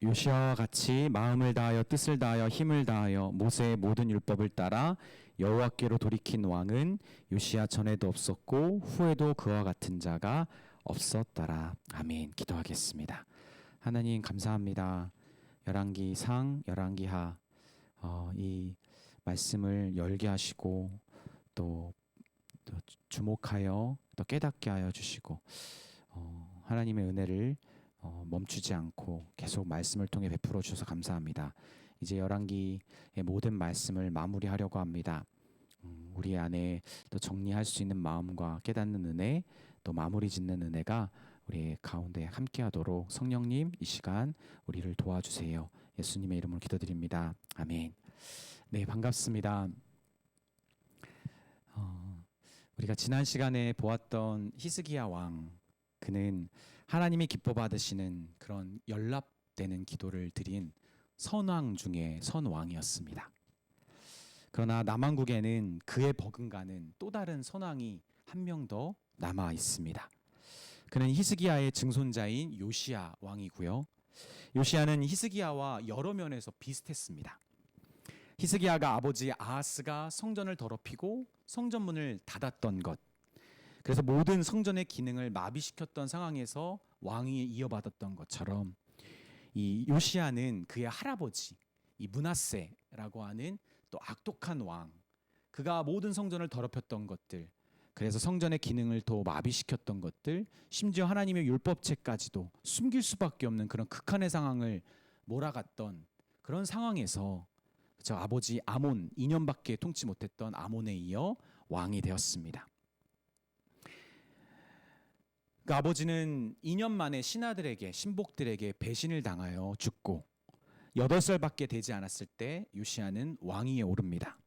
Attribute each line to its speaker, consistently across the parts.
Speaker 1: 요시아와 같이 마음을 다하여 뜻을 다하여 힘을 다하여 모세의 모든 율법을 따라 여호와께로 돌이킨 왕은 요시아 전에도 없었고 후에도 그와 같은 자가 없었더라. 아멘. 기도하겠습니다. 하나님 감사합니다. 열왕기상, 열왕기하 이 말씀을 열게 하시고 또 주목하여 또 깨닫게 하여 주시고 하나님의 은혜를 멈추지 않고 계속 말씀을 통해 베풀어 주셔서 감사합니다. 이제 열왕기의 모든 말씀을 마무리하려고 합니다. 우리 안에 또 정리할 수 있는 마음과 깨닫는 은혜, 또 마무리 짓는 은혜가 우리 가운데 함께하도록 성령님 이 시간 우리를 도와주세요. 예수님의 이름으로 기도드립니다. 아멘. 네, 반갑습니다. 우리가 지난 시간에 보았던 히스기야 왕, 그는 하나님이 기뻐 받으시는 그런 연락되는 기도를 드린 선왕 중에 선왕이었습니다. 그러나 남왕국에는 그에 버금가는 또 다른 선왕이 한 명 더 남아 있습니다. 그는 히스기야의 증손자인 요시야 왕이고요. 요시야는 히스기야와 여러 면에서 비슷했습니다. 히스기야가 아버지 아하스가 성전을 더럽히고 성전문을 닫았던 것, 그래서 모든 성전의 기능을 마비시켰던 상황에서 왕위 이어받았던 것처럼 이 요시야는 그의 할아버지 이 므낫세라고 하는 또 악독한 왕, 그가 모든 성전을 더럽혔던 것들, 그래서 성전의 기능을 더 마비시켰던 것들, 심지어 하나님의 율법책까지도 숨길 수밖에 없는 그런 극한의 상황을 몰아갔던 그런 상황에서 저 아버지 아몬 2년밖에 통치 못했던 아몬에 이어 왕이 되었습니다. 그 아버지는 2년 만에 신하들에게 신복들에게 배신을 당하여 죽고 8살밖에 되지 않았을 때 요시야는 왕위에 오릅니다.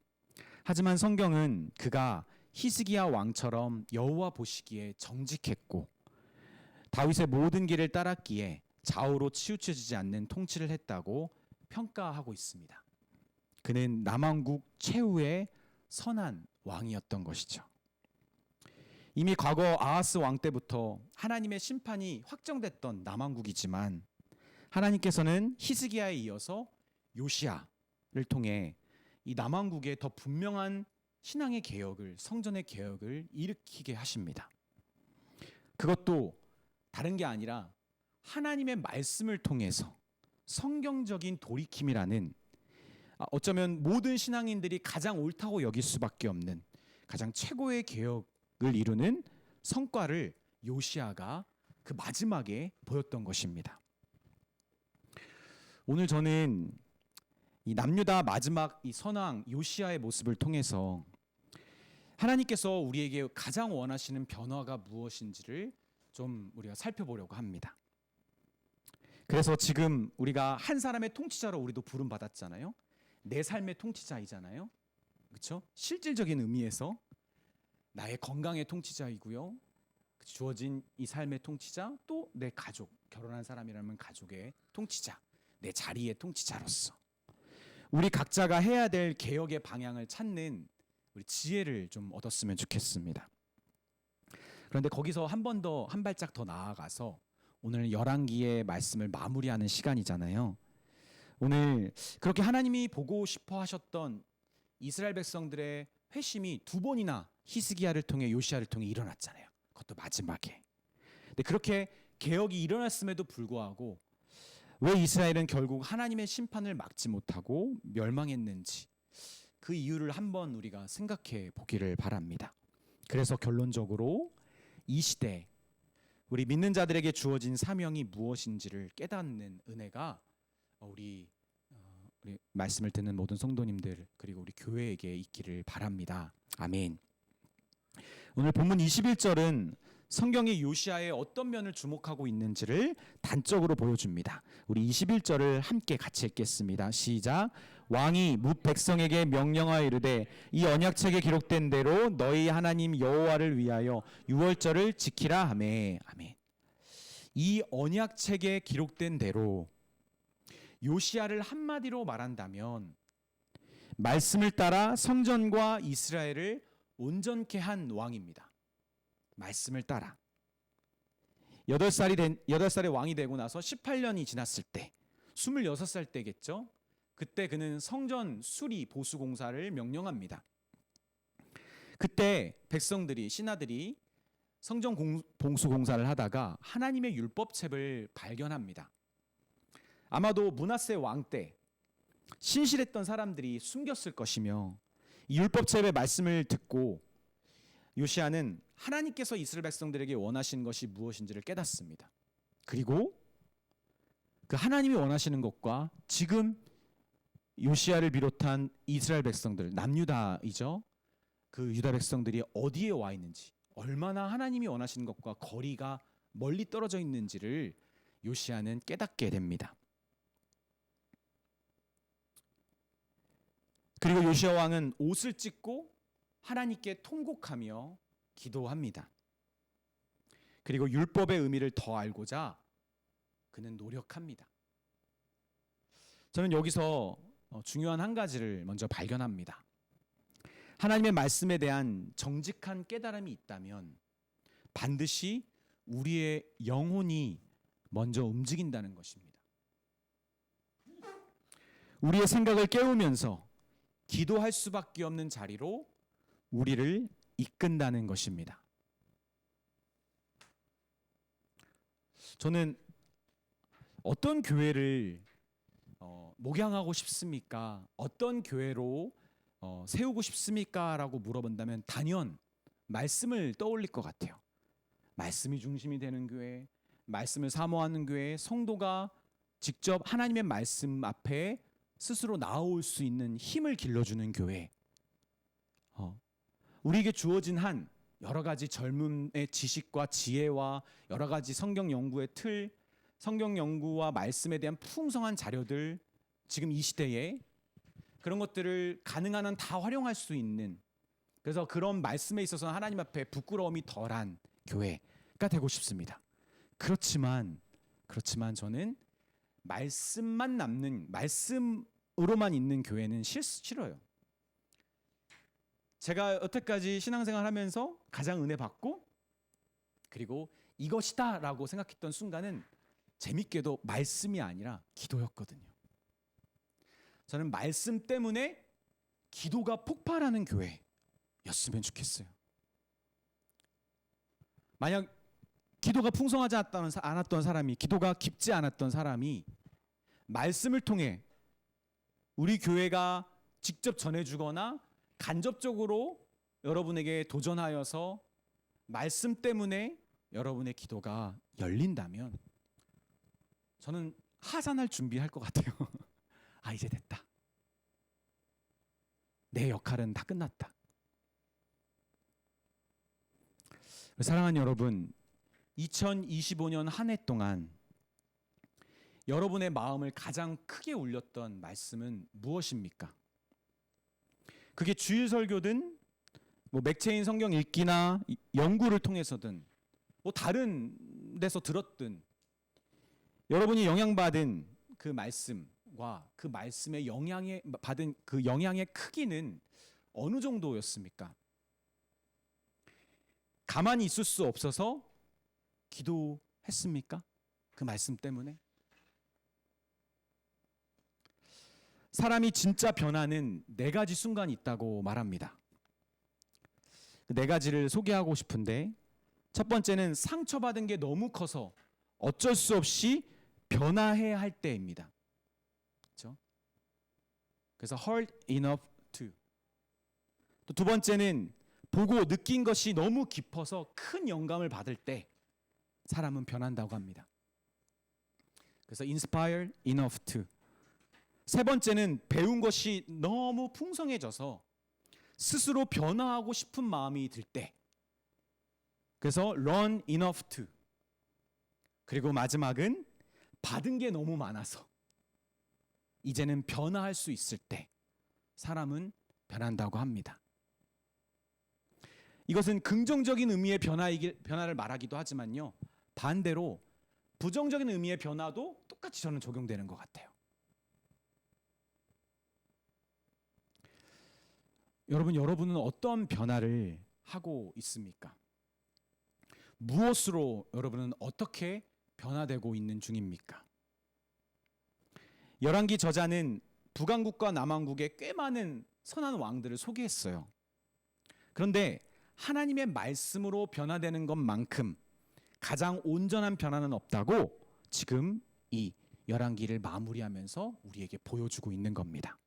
Speaker 1: 하지만 성경은 그가 히스기야 왕처럼 여호와 보시기에 정직했고 다윗의 모든 길을 따랐기에 좌우로 치우쳐지지 않는 통치를 했다고 평가하고 있습니다. 그는 남왕국 최후의 선한 왕이었던 것이죠. 이미 과거 아하스 왕 때부터 하나님의 심판이 확정됐던 남왕국이지만 하나님께서는 히스기야에 이어서 요시야를 통해 이 남왕국에 더 분명한 신앙의 개혁을, 성전의 개혁을 일으키게 하십니다. 그것도 다른 게 아니라 하나님의 말씀을 통해서 성경적인 돌이킴이라는, 어쩌면 모든 신앙인들이 가장 옳다고 여길 수밖에 없는 가장 최고의 개혁을 이루는 성과를 요시야가 그 마지막에 보였던 것입니다. 오늘 저는 이 남유다 마지막 이 선왕 요시야의 모습을 통해서 하나님께서 우리에게 가장 원하시는 변화가 무엇인지를 좀 우리가 살펴보려고 합니다. 그래서 지금 우리가 한 사람의 통치자로 우리도 부름 받았잖아요. 내 삶의 통치자이잖아요. 그렇죠? 실질적인 의미에서 나의 건강의 통치자이고요. 주어진 이 삶의 통치자, 또 내 가족, 결혼한 사람이라면 가족의 통치자, 내 자리의 통치자로서 우리 각자가 해야 될 개혁의 방향을 찾는 우리 지혜를 좀 얻었으면 좋겠습니다. 그런데 거기서 한 발짝 더 나아가서 오늘 열왕기의 말씀을 마무리하는 시간이잖아요. 오늘 그렇게 하나님이 보고 싶어 하셨던 이스라엘 백성들의 회심이 2번이나 히스기야를 통해 요시야를 통해 일어났잖아요. 그것도 마지막에. 근데 그렇게 개혁이 일어났음에도 불구하고 왜 이스라엘은 결국 하나님의 심판을 막지 못하고 멸망했는지, 그 이유를 한번 우리가 생각해 보기를 바랍니다. 그래서 결론적으로 이 시대 우리 믿는 자들에게 주어진 사명이 무엇인지를 깨닫는 은혜가 우리 말씀을 듣는 모든 성도님들 그리고 우리 교회에게 있기를 바랍니다. 아멘. 오늘 본문 21절은 성경이 요시야의 어떤 면을 주목하고 있는지를 단적으로 보여줍니다. 우리 21절을 함께 같이 읽겠습니다. 시작. 왕이 뭇 백성에게 명령하여 이르되 이 언약책에 기록된 대로 너희 하나님 여호와를 위하여 유월절을 지키라 하매. 아멘. 이 언약책에 기록된 대로, 요시야를 한마디로 말한다면 말씀을 따라 성전과 이스라엘을 온전케 한 왕입니다. 말씀을 따라 8살의 왕이 되고 나서 18년이 지났을 때 26살 때겠죠. 그때 그는 성전 수리 보수 공사를 명령합니다. 그때 백성들이 신하들이 성전 봉수 공사를 하다가 하나님의 율법책을 발견합니다. 아마도 므낫세 왕 때 신실했던 사람들이 숨겼을 것이며 이 율법책의 말씀을 듣고 요시야는 하나님께서 이스라엘 백성들에게 원하시는 것이 무엇인지를 깨닫습니다. 그리고 그 하나님이 원하시는 것과 지금 요시야를 비롯한 이스라엘 백성들, 남유다이죠. 그 유다 백성들이 어디에 와 있는지, 얼마나 하나님이 원하시는 것과 거리가 멀리 떨어져 있는지를 요시야는 깨닫게 됩니다. 그리고 요시야 왕은 옷을 찢고 하나님께 통곡하며 기도합니다. 그리고 율법의 의미를 더 알고자 그는 노력합니다. 저는 여기서 중요한 한 가지를 먼저 발견합니다. 하나님의 말씀에 대한 정직한 깨달음이 있다면 반드시 우리의 영혼이 먼저 움직인다는 것입니다. 우리의 생각을 깨우면서 기도할 수밖에 없는 자리로 우리를 이끈다는 것입니다. 저는 어떤 교회를 목양하고 싶습니까? 어떤 교회로 세우고 싶습니까? 라고 물어본다면 단연 말씀을 떠올릴 것 같아요. 말씀이 중심이 되는 교회, 말씀을 사모하는 교회, 성도가 직접 하나님의 말씀 앞에 스스로 나아올 수 있는 힘을 길러주는 교회. 우리에게 주어진 한 여러 가지 젊음의 지식과 지혜와 여러 가지 성경 연구의 틀, 성경 연구와 말씀에 대한 풍성한 자료들, 지금 이 시대에 그런 것들을 가능한 한 다 활용할 수 있는, 그래서 그런 말씀에 있어서 하나님 앞에 부끄러움이 덜한 교회가 되고 싶습니다. 그렇지만 저는 말씀만 남는, 말씀으로만 있는 교회는 싫어요. 제가 여태까지 신앙생활 하면서 가장 은혜 받고 그리고 이것이다 라고 생각했던 순간은 재밌게도 말씀이 아니라 기도였거든요. 저는 말씀 때문에 기도가 폭발하는 교회였으면 좋겠어요. 만약 기도가 풍성하지 않았던 사람이, 기도가 깊지 않았던 사람이 말씀을 통해 우리 교회가 직접 전해주거나 간접적으로 여러분에게 도전하여서 말씀 때문에 여러분의 기도가 열린다면 저는 하산할 준비할 것 같아요. 아, 이제 됐다. 내 역할은 다 끝났다. 사랑하는 여러분, 2025년 한 해 동안 여러분의 마음을 가장 크게 울렸던 말씀은 무엇입니까? 그게 주일 설교든 맥체인 성경 읽기나 연구를 통해서든 다른 데서 들었든 여러분이 영향받은 그 말씀과 그 말씀의 받은 그 영향의 크기는 어느 정도였습니까? 가만히 있을 수 없어서 기도했습니까? 그 말씀 때문에? 사람이 진짜 변하는 4가지 순간이 있다고 말합니다. 그 4가지를 소개하고 싶은데, 첫 번째는 상처받은 게 너무 커서 어쩔 수 없이 변화해야 할 때입니다. 그렇죠? 그래서 hurt enough to. 또 두 번째는 보고 느낀 것이 너무 깊어서 큰 영감을 받을 때 사람은 변한다고 합니다. 그래서 inspired enough to. 세 번째는 배운 것이 너무 풍성해져서 스스로 변화하고 싶은 마음이 들 때, 그래서 learn enough to. 그리고 마지막은 받은 게 너무 많아서 이제는 변화할 수 있을 때 사람은 변한다고 합니다. 이것은 긍정적인 의미의 변화를 말하기도 하지만요, 반대로 부정적인 의미의 변화도 똑같이 저는 적용되는 것 같아요. 여러분은 어떤 변화를 하고 있습니까? 무엇으로 여러분은 어떻게 변화되고 있는 중입니까? 열왕기 저자는 북왕국과 남왕국의 꽤 많은 선한 왕들을 소개했어요. 그런데 하나님의 말씀으로 변화되는 것만큼 가장 온전한 변화는 없다고 지금 이 열왕기를 마무리하면서 우리에게 보여주고 있는 겁니다.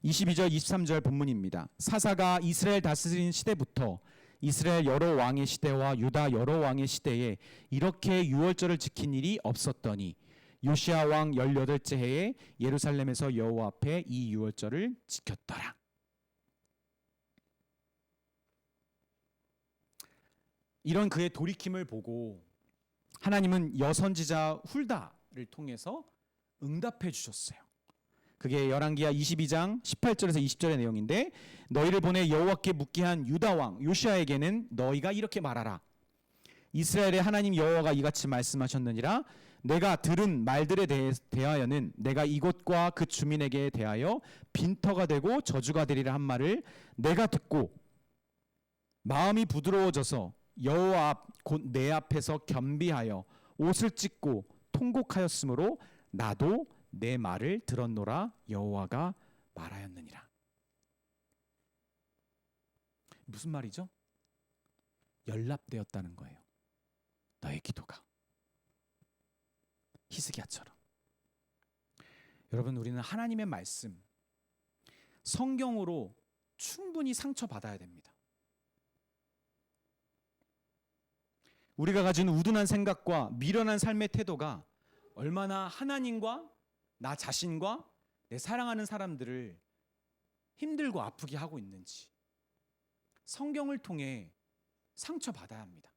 Speaker 1: 22절 23절 본문입니다. 사사가 이스라엘 다스리는 시대부터 이스라엘 여러 왕의 시대와 유다 여러 왕의 시대에 이렇게 유월절을 지킨 일이 없었더니 요시야 왕 18째 해에 예루살렘에서 여호와 앞에 이 유월절을 지켰더라. 이런 그의 돌이킴을 보고 하나님은 여선지자 훌다를 통해서 응답해 주셨어요. 그게 열왕기하 22장 18절에서 20절의 내용인데, 너희를 보내 여호와께 묻게 한 유다 왕 요시야에게는 너희가 이렇게 말하라. 이스라엘의 하나님 여호와가 이같이 말씀하셨느니라. 내가 들은 말들에 대하여는 내가 이곳과 그 주민에게 대하여 빈터가 되고 저주가 되리라 한 말을 내가 듣고 마음이 부드러워져서 여호와 앞 곧 내 앞에서 겸비하여 옷을 찢고 통곡하였으므로 나도 내 말을 들었노라. 여호와가 말하였느니라. 무슨 말이죠? 연락되었다는 거예요. 너의 기도가 히스기야처럼. 여러분, 우리는 하나님의 말씀, 성경으로 충분히 상처받아야 됩니다. 우리가 가진 우둔한 생각과 미련한 삶의 태도가 얼마나 하나님과 나 자신과 내 사랑하는 사람들을 힘들고 아프게 하고 있는지 성경을 통해 상처받아야 합니다.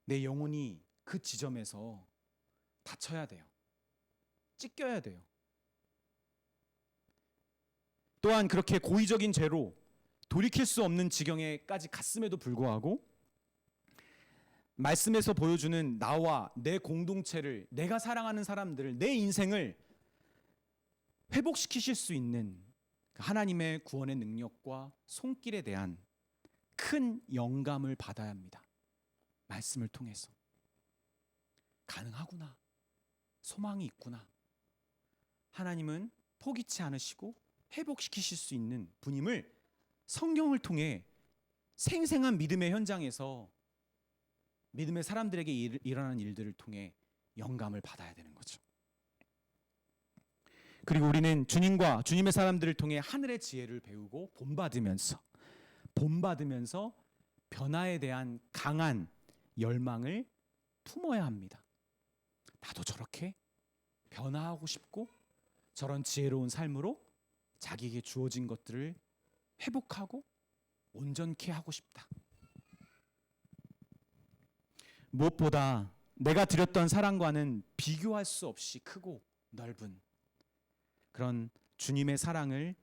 Speaker 1: 내 영혼이 그 지점에서 다쳐야 돼요. 찢겨야 돼요. 또한 그렇게 고의적인 죄로 돌이킬 수 없는 지경에까지 갔음에도 불구하고 말씀에서 보여주는 나와 내 공동체를, 내가 사랑하는 사람들을, 내 인생을 회복시키실 수 있는 하나님의 구원의 능력과 손길에 대한 큰 영감을 받아야 합니다. 말씀을 통해서 가능하구나, 소망이 있구나, 하나님은 포기치 않으시고 회복시키실 수 있는 분임을 성경을 통해 생생한 믿음의 현장에서 믿음의 사람들에게 일어나는 일들을 통해 영감을 받아야 되는 거죠. 그리고 우리는 주님과 주님의 사람들을 통해 하늘의 지혜를 배우고 본받으면서 변화에 대한 강한 열망을 품어야 합니다. 나도 저렇게 변화하고 싶고 저런 지혜로운 삶으로 자기에게 주어진 것들을 회복하고 온전케 하고 싶다. 무엇보다 내가 드렸던 사랑과는 비교할 수 없이 크고 넓은 그런 주님의 사랑을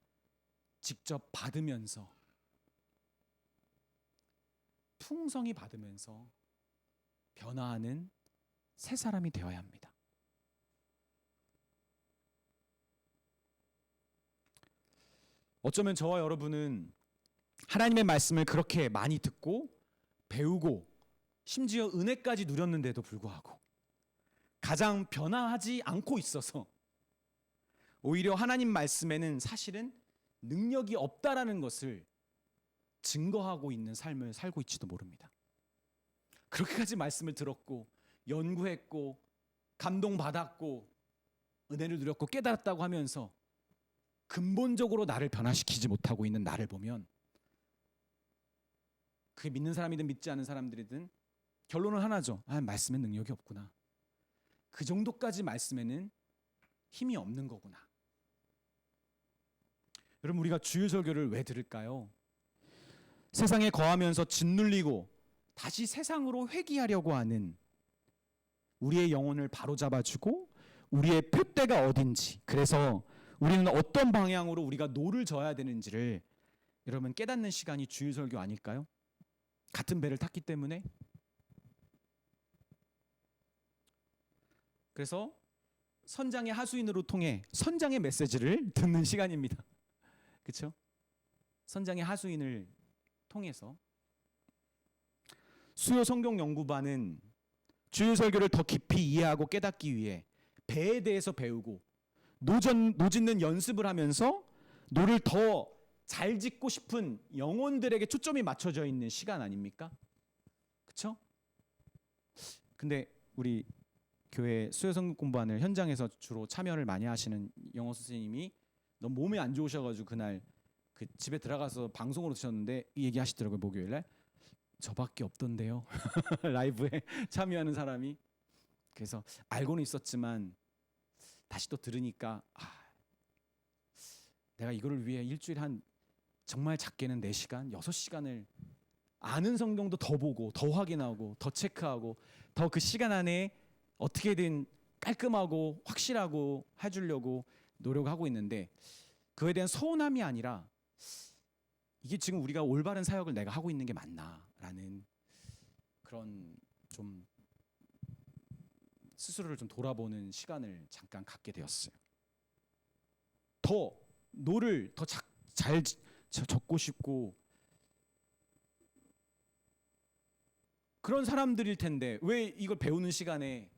Speaker 1: 직접 받으면서 풍성히 받으면서 변화하는 새 사람이 되어야 합니다. 어쩌면 저와 여러분은 하나님의 말씀을 그렇게 많이 듣고 배우고 심지어 은혜까지 누렸는데도 불구하고 가장 변화하지 않고 있어서 오히려 하나님 말씀에는 사실은 능력이 없다라는 것을 증거하고 있는 삶을 살고 있지도 모릅니다. 그렇게까지 말씀을 들었고 연구했고 감동받았고 은혜를 누렸고 깨달았다고 하면서 근본적으로 나를 변화시키지 못하고 있는 나를 보면 그게 믿는 사람이든 믿지 않은 사람들이든 결론은 하나죠. 말씀에 능력이 없구나. 그 정도까지 말씀에는 힘이 없는 거구나. 여러분, 우리가 주일설교를 왜 들을까요? 세상에 거하면서 짓눌리고 다시 세상으로 회귀하려고 하는 우리의 영혼을 바로잡아주고 우리의 표대가 어딘지, 그래서 우리는 어떤 방향으로 우리가 노를 저어야 되는지를 여러분 깨닫는 시간이 주일설교 아닐까요? 같은 배를 탔기 때문에. 그래서 선장의 하수인으로 통해 선장의 메시지를 듣는 시간입니다. 그렇죠? 선장의 하수인을 통해서 수요 성경 연구반은 주일 설교를 더 깊이 이해하고 깨닫기 위해 배에 대해서 배우고 노 짓는 연습을 하면서 노를 더 잘 짓고 싶은 영혼들에게 초점이 맞춰져 있는 시간 아닙니까? 그렇죠? 근데 우리 교회 수요 성경 공부하는 현장에서 주로 참여를 많이 하시는 영어 선생님이 너무 몸이 안 좋으셔가지고 그날 그 집에 들어가서 방송으로 드셨는데 이 얘기 하시더라고요. 목요일날 저밖에 없던데요. 라이브에 참여하는 사람이. 그래서 알고는 있었지만 다시 또 들으니까 내가 이거를 위해 일주일에 한 정말 작게는 4시간, 6시간을 아는 성경도 더 보고 더 확인하고 더 체크하고 더 그 시간 안에 어떻게든 깔끔하고 확실하고 해주려고 노력하고 있는데 그에 대한 서운함이 아니라 이게 지금 우리가 올바른 사역을 내가 하고 있는 게 맞나라는 그런 좀 스스로를 좀 돌아보는 시간을 잠깐 갖게 되었어요. 더 노를 더 잘 적고 싶고 그런 사람들일 텐데 왜 이걸 배우는 시간에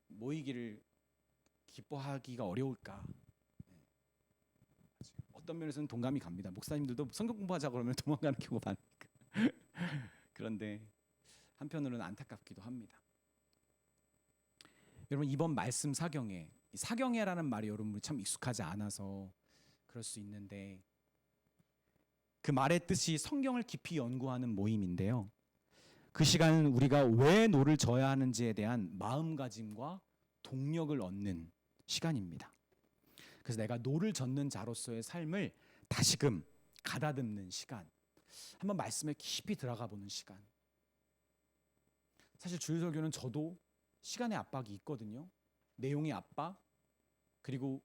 Speaker 1: 모이기를 기뻐하기가 어려울까? 어떤 면에서는 동감이 갑니다. 목사님들도 성경 공부하자 그러면 도망가는 경우가 많으니까. 그런데 한편으로는 안타깝기도 합니다. 여러분 이번 말씀 사경에 사경회라는 말이 여러분 참 익숙하지 않아서 그럴 수 있는데 그 말의 뜻이 성경을 깊이 연구하는 모임인데요. 그 시간은 우리가 왜 노를 져야 하는지에 대한 마음가짐과 동력을 얻는 시간입니다. 그래서 내가 노를 젓는 자로서의 삶을 다시금 가다듬는 시간, 한번 말씀에 깊이 들어가 보는 시간. 사실 주일설교는 저도 시간의 압박이 있거든요. 내용의 압박, 그리고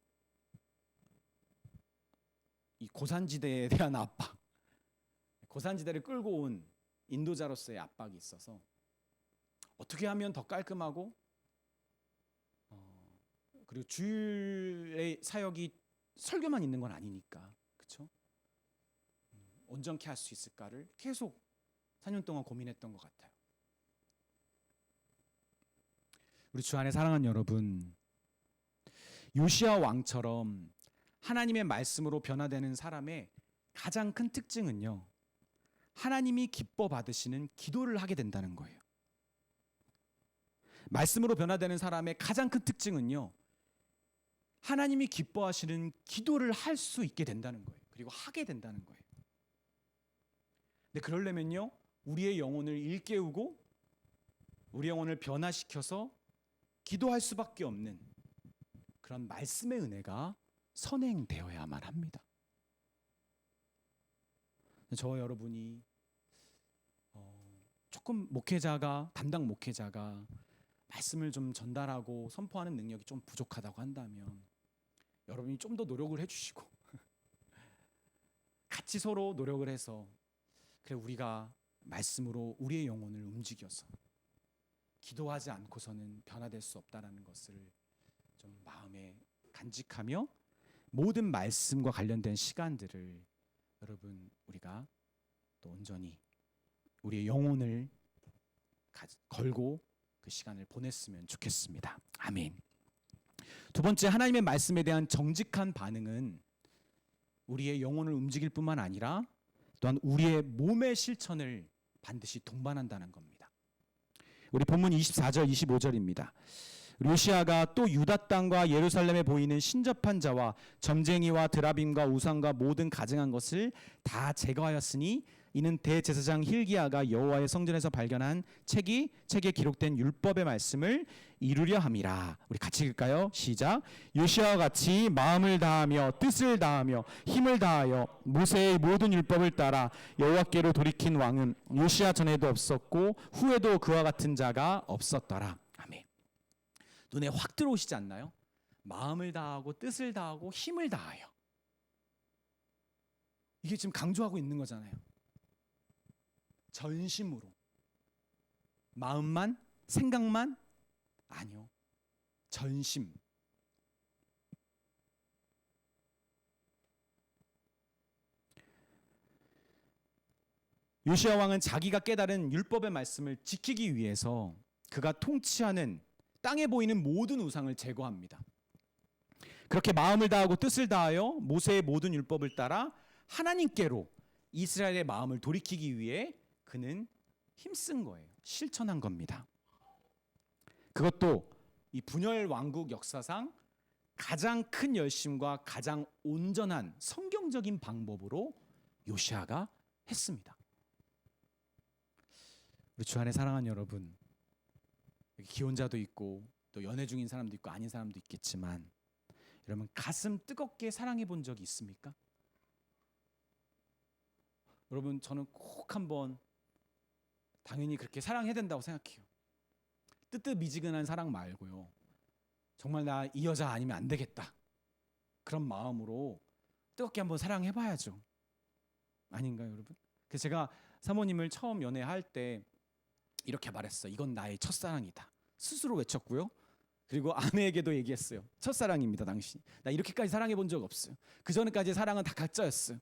Speaker 1: 이 고산지대에 대한 압박, 고산지대를 끌고 온 인도자로서의 압박이 있어서 어떻게 하면 더 깔끔하고 그리고 주일의 사역이 설교만 있는 건 아니니까 그렇죠? 온전케 할 수 있을까를 계속 4년 동안 고민했던 것 같아요. 우리 주 안에 사랑하는 여러분, 요시야 왕처럼 하나님의 말씀으로 변화되는 사람의 가장 큰 특징은요, 하나님이 기뻐 받으시는 기도를 하게 된다는 거예요. 말씀으로 변화되는 사람의 가장 큰 특징은요, 하나님이 기뻐하시는 기도를 할 수 있게 된다는 거예요. 그리고 하게 된다는 거예요. 근데 그러려면요, 우리의 영혼을 일깨우고 우리 영혼을 변화시켜서 기도할 수밖에 없는 그런 말씀의 은혜가 선행되어야만 합니다. 저와 여러분이 조금 담당 목회자가 말씀을 좀 전달하고 선포하는 능력이 좀 부족하다고 한다면 여러분이 좀 더 노력을 해주시고 같이 서로 노력을 해서 그래 우리가 말씀으로 우리의 영혼을 움직여서 기도하지 않고서는 변화될 수 없다라는 것을 좀 마음에 간직하며 모든 말씀과 관련된 시간들을 여러분 우리가 또 온전히 우리의 영혼을 걸고 그 시간을 보냈으면 좋겠습니다. 아멘. 두 번째, 하나님의 말씀에 대한 정직한 반응은 우리의 영혼을 움직일 뿐만 아니라 또한 우리의 몸의 실천을 반드시 동반한다는 겁니다. 우리 본문 24절 25절입니다. 요시야가 또 유다 땅과 예루살렘에 보이는 신접한 자와 점쟁이와 드라빔과 우상과 모든 가증한 것을 다 제거하였으니 이는 대제사장 힐기야가 여호와의 성전에서 발견한 책에 기록된 율법의 말씀을 이루려 함이라. 우리 같이 읽을까요? 시작. 요시야와 같이 마음을 다하며 뜻을 다하며 힘을 다하여 모세의 모든 율법을 따라 여호와께로 돌이킨 왕은 요시야 전에도 없었고 후에도 그와 같은 자가 없었더라. 아멘. 눈에 확 들어오시지 않나요? 마음을 다하고 뜻을 다하고 힘을 다하여. 이게 지금 강조하고 있는 거잖아요. 전심으로. 마음만, 생각만? 아니요. 전심. 요시야 왕은 자기가 깨달은 율법의 말씀을 지키기 위해서 그가 통치하는 땅에 보이는 모든 우상을 제거합니다. 그렇게 마음을 다하고 뜻을 다하여 모세의 모든 율법을 따라 하나님께로 이스라엘의 마음을 돌이키기 위해 그는 힘쓴 거예요. 실천한 겁니다. 그것도 이 분열 왕국 역사상 가장 큰 열심과 가장 온전한 성경적인 방법으로 요시아가 했습니다. 우리 주 안에 사랑하는 여러분, 기혼자도 있고 또 연애 중인 사람도 있고 아닌 사람도 있겠지만, 여러분 가슴 뜨겁게 사랑해 본 적이 있습니까? 여러분, 저는 꼭 한번 당연히 그렇게 사랑해야 된다고 생각해요. 뜨뜻미지근한 사랑 말고요, 정말 나 이 여자 아니면 안 되겠다, 그런 마음으로 뜨겁게 한번 사랑해 봐야죠. 아닌가요, 여러분? 그래서 제가 사모님을 처음 연애할 때 이렇게 말했어요. 이건 나의 첫사랑이다. 스스로 외쳤고요. 그리고 아내에게도 얘기했어요. 첫사랑입니다, 당신. 나 이렇게까지 사랑해 본 적 없어요. 그 전까지 사랑은 다 가짜였어요.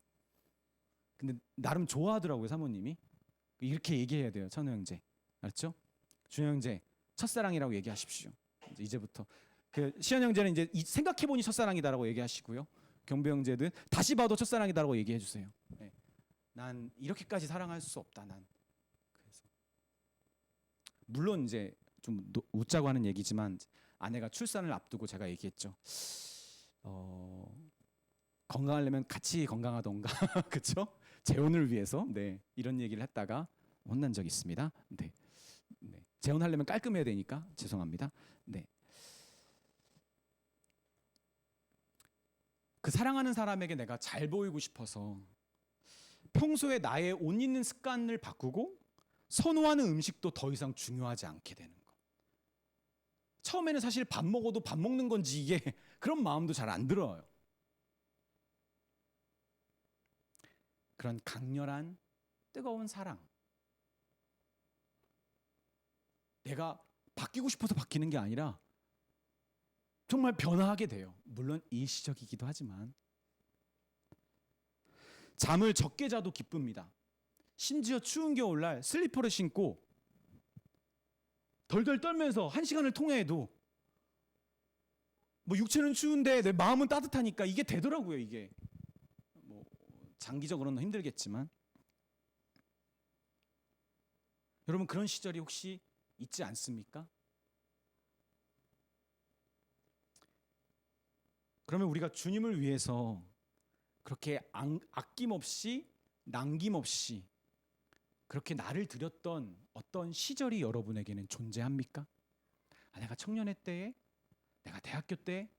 Speaker 1: 근데 나름 좋아하더라고요, 사모님이. 이렇게 얘기해야 돼요, 천우 형제. 알았죠? 준호 형제, 첫사랑이라고 얘기하십시오. 이제부터. 그 시현 형제는 이제 생각해 보니 첫사랑이다라고 얘기하시고요. 경배 형제는 다시 봐도 첫사랑이다라고 얘기해 주세요. 네. 난 이렇게까지 사랑할 수 없다. 난. 그래서 물론 이제 좀 웃자고 하는 얘기지만, 아내가 출산을 앞두고 제가 얘기했죠. 건강하려면 같이 건강하던가, 그렇죠? 재혼을 위해서, 네, 이런 얘기를 했다가 혼난 적이 있습니다. 네, 네. 재혼하려면 깔끔해야 되니까 죄송합니다. 네. 그 사랑하는 사람에게 내가 잘 보이고 싶어서 평소에 나의 옷 입는 습관을 바꾸고 선호하는 음식도 더 이상 중요하지 않게 되는 거. 처음에는 사실 밥 먹어도 밥 먹는 건지 이게 그런 마음도 잘 안 들어요. 그런 강렬한 뜨거운 사랑, 내가 바뀌고 싶어서 바뀌는 게 아니라 정말 변화하게 돼요. 물론 일시적이기도 하지만. 잠을 적게 자도 기쁩니다. 심지어 추운 겨울날 슬리퍼를 신고 덜덜 떨면서 1시간을 통해도 뭐 육체는 추운데 내 마음은 따뜻하니까 이게 되더라고요. 이게 뭐 장기적으로는 힘들겠지만, 여러분 그런 시절이 혹시 있지 않습니까? 그러면 우리가 주님을 위해서 그렇게 아낌없이 남김없이 그렇게 나를 드렸던 어떤 시절이 여러분에게는 존재합니까? 내가 청년회 때에, 내가 대학교 때,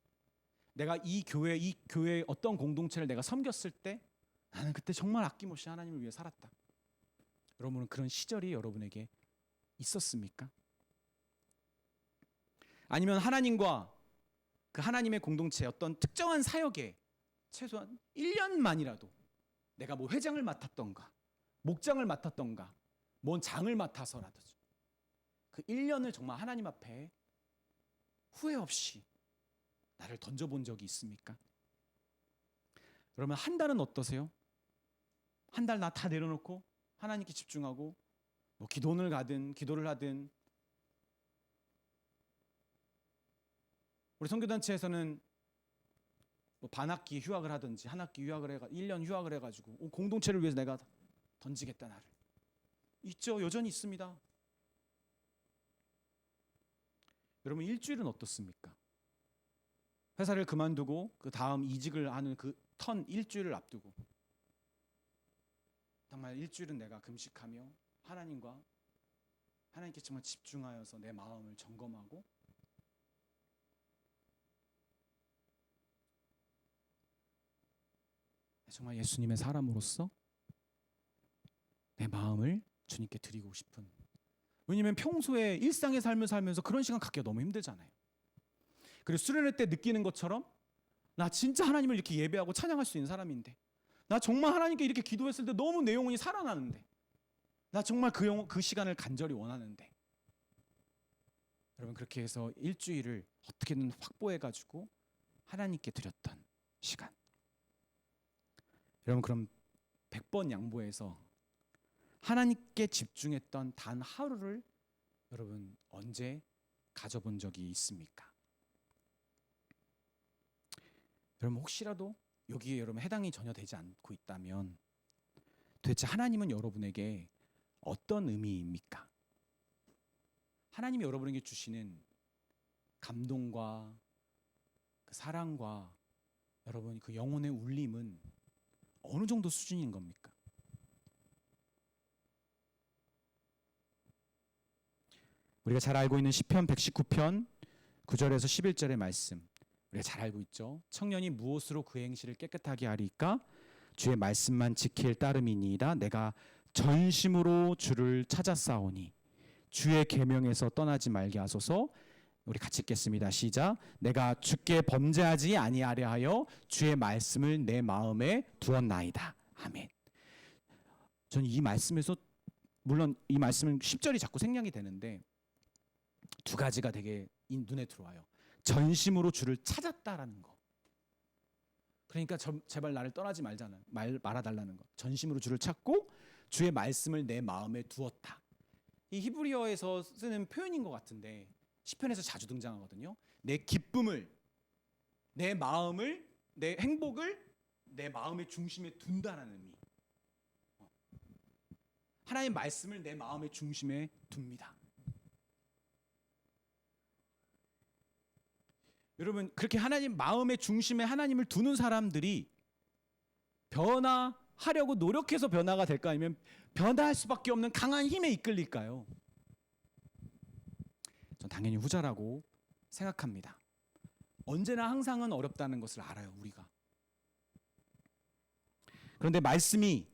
Speaker 1: 내가 이 교회 어떤 공동체를 내가 섬겼을 때 나는 그때 정말 아낌없이 하나님을 위해 살았다. 여러분은 그런 시절이 여러분에게 있었습니까? 아니면 하나님과 그 하나님의 공동체 어떤 특정한 사역에 최소한 1년만이라도 내가 뭐 회장을 맡았던가 목장을 맡았던가 뭔 장을 맡아서라도 그 1년을 정말 하나님 앞에 후회 없이 나를 던져본 적이 있습니까? 그러면 한 달은 어떠세요? 한 달 나 다 내려놓고 하나님께 집중하고 뭐 기도를 하든, 우리 선교단체에서는 뭐 반학기 휴학을 하든지 한 학기 휴학을 해가 1년 휴학을 해가지고 공동체를 위해서 내가 던지겠다 나를. 있죠, 여전히 있습니다. 여러분 일주일은 어떻습니까? 회사를 그만두고 그 다음 이직을 하는 그 턴 일주일을 앞두고 정말 일주일은 내가 금식하며 하나님께 정말 집중하여서 내 마음을 점검하고 정말 예수님의 사람으로서 내 마음을 주님께 드리고 싶은. 왜냐하면 평소에 일상의 삶을 살면서 그런 시간 갖기가 너무 힘들잖아요. 그리고 수련회 때 느끼는 것처럼 나 진짜 하나님을 이렇게 예배하고 찬양할 수 있는 사람인데, 나 정말 하나님께 이렇게 기도했을 때 너무 내 영혼이 살아나는데, 나 정말 그 시간을 간절히 원하는데, 여러분 그렇게 해서 일주일을 어떻게든 확보해가지고 하나님께 드렸던 시간. 여러분 그럼 100번 양보해서 하나님께 집중했던 단 하루를 여러분 언제 가져본 적이 있습니까? 여러분 혹시라도 여기에 여러분 해당이 전혀 되지 않고 있다면 도대체 하나님은 여러분에게 어떤 의미입니까? 하나님이 여러분에게 주시는 감동과 그 사랑과 여러분 그 영혼의 울림은 어느 정도 수준인 겁니까? 우리가 잘 알고 있는 시편 119편 9절에서 11절의 말씀 우리가 잘 알고 있죠. 청년이 무엇으로 그 행실을 깨끗하게 하리까? 주의 말씀만 지킬 따름이니이다. 내가 전심으로 주를 찾았사오니 주의 계명에서 떠나지 말게 하소서. 우리 같이 읽겠습니다. 시작. 내가 주께 범죄하지 아니하려 하여 주의 말씀을 내 마음에 두었나이다. 아멘. 저는 이 말씀에서 물론 이 말씀은 10절이 자꾸 생략이 되는데 두 가지가 되게 눈에 들어와요. 전심으로 주를 찾았다라는 거. 그러니까 제발 나를 떠나지 말아달라는 거. 전심으로 주를 찾고 주의 말씀을 내 마음에 두었다. 이 히브리어에서 쓰는 표현인 것 같은데 시편에서 자주 등장하거든요. 내 기쁨을, 내 마음을, 내 행복을 내 마음의 중심에 둔다는 의미. 하나님의 말씀을 내 마음의 중심에 둡니다. 여러분 그렇게 하나님 마음의 중심에 하나님을 두는 사람들이 변화하려고 노력해서 변화가 될까 아니면 변화할 수밖에 없는 강한 힘에 이끌릴까요? 전 당연히 후자라고 생각합니다. 언제나 항상은 어렵다는 것을 알아요, 우리가. 그런데 말씀이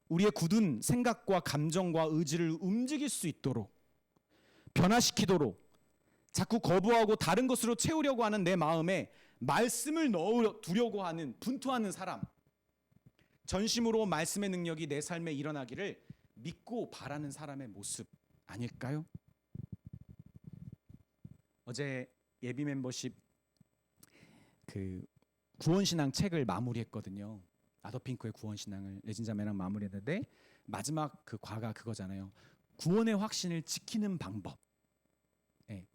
Speaker 1: 우리의 굳은 생각과 감정과 의지를 움직일 수 있도록 변화시키도록 자꾸 거부하고 다른 것으로 채우려고 하는 내 마음에 말씀을 넣어두려고 하는 분투하는 사람, 전심으로 말씀의 능력이 내 삶에 일어나기를 믿고 바라는 사람의 모습 아닐까요? 어제 예비 멤버십 그 구원신앙 책을 마무리했거든요. 아더핑크의 구원신앙을 레진자매랑 마무리했는데 마지막 그 과가 그거잖아요. 구원의 확신을 지키는 방법. 네.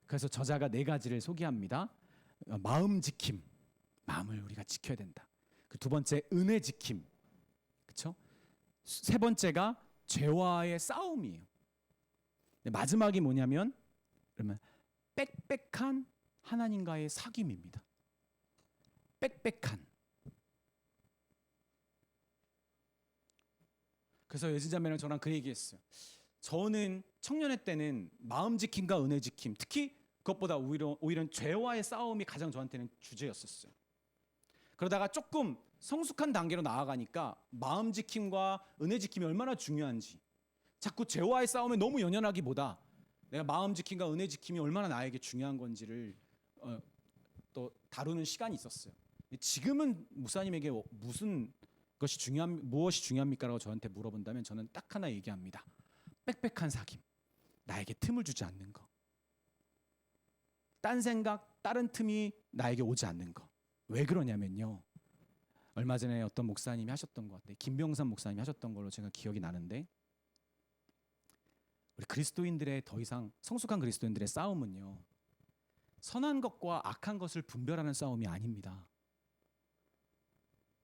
Speaker 1: 그래서 저자가 4가지를 소개합니다. 마음 지킴, 마음을 우리가 지켜야 된다. 그 2번째 은혜 지킴, 그렇죠? 3번째가 죄와의 싸움이에요. 마지막이 뭐냐면 그러면 빽빽한 하나님과의 사귐입니다. 빽빽한. 그래서 여진자매랑 저랑 그 얘기했어요. 저는 청년회 때는 마음 지킴과 은혜 지킴, 특히 그것보다 오히려 죄와의 싸움이 가장 저한테는 주제였었어요. 그러다가 조금 성숙한 단계로 나아가니까 마음 지킴과 은혜 지킴이 얼마나 중요한지, 자꾸 죄와의 싸움에 너무 연연하기보다 내가 마음 지킴과 은혜 지킴이 얼마나 나에게 중요한 건지를 또 다루는 시간이 있었어요. 지금은 목사님에게 무엇이 중요합니까라고 저한테 물어본다면 저는 딱 하나 얘기합니다. 빽빽한 사귐, 나에게 틈을 주지 않는 거, 딴 생각, 다른 틈이 나에게 오지 않는 거. 왜 그러냐면요, 얼마 전에 어떤 목사님이 하셨던 것 같아요. 김병선 목사님이 하셨던 걸로 제가 기억이 나는데, 우리 그리스도인들의 더 이상 성숙한 그리스도인들의 싸움은요, 선한 것과 악한 것을 분별하는 싸움이 아닙니다.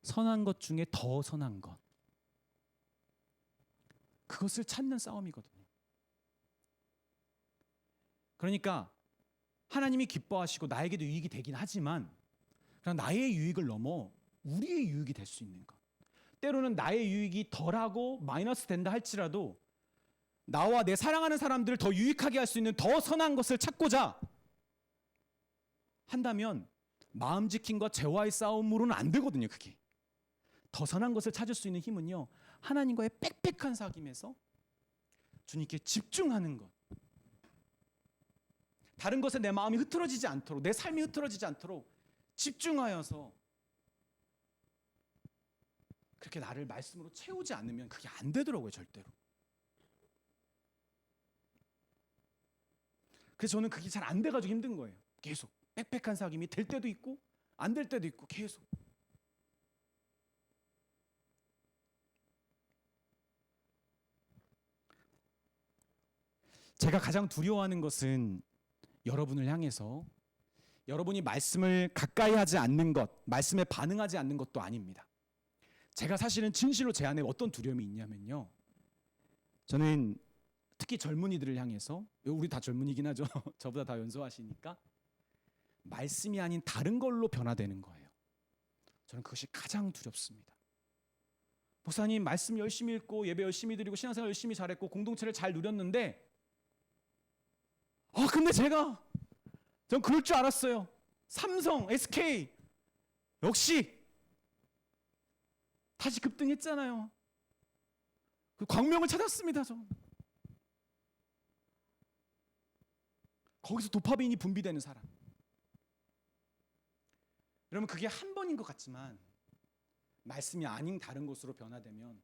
Speaker 1: 선한 것 중에 더 선한 것, 그것을 찾는 싸움이거든요. 그러니까 하나님이 기뻐하시고 나에게도 유익이 되긴 하지만 그냥 나의 유익을 넘어 우리의 유익이 될 수 있는 것, 때로는 나의 유익이 덜하고 마이너스 된다 할지라도 나와 내 사랑하는 사람들을 더 유익하게 할 수 있는 더 선한 것을 찾고자 한다면 마음 지킴과 죄와의 싸움으로는 안 되거든요. 그게 더 선한 것을 찾을 수 있는 힘은요, 하나님과의 빽빽한 사귐에서 주님께 집중하는 것, 다른 것에 내 마음이 흐트러지지 않도록, 내 삶이 흐트러지지 않도록 집중하여서 그렇게 나를 말씀으로 채우지 않으면 그게 안 되더라고요, 절대로. 그래서 저는 그게 잘 안 돼가지고 힘든 거예요. 계속 빽빽한 사귐이 될 때도 있고 안 될 때도 있고 계속. 제가 가장 두려워하는 것은 여러분을 향해서 여러분이 말씀을 가까이 하지 않는 것, 말씀에 반응하지 않는 것도 아닙니다. 제가 사실은 진실로 제 안에 어떤 두려움이 있냐면요. 저는 특히 젊은이들을 향해서, 우리 다 젊은이긴 하죠. 저보다 다 연소하시니까 말씀이 아닌 다른 걸로 변화되는 거예요. 저는 그것이 가장 두렵습니다. 목사님 말씀 열심히 읽고 예배 열심히 드리고 신앙생활 열심히 잘했고 공동체를 잘 누렸는데 근데 전 그럴 줄 알았어요. 삼성, SK 역시 다시 급등했잖아요. 그 광명을 찾았습니다. 저 거기서 도파민이 분비되는 사람. 여러분 그게 한 번인 것 같지만 말씀이 아닌 다른 것으로 변화되면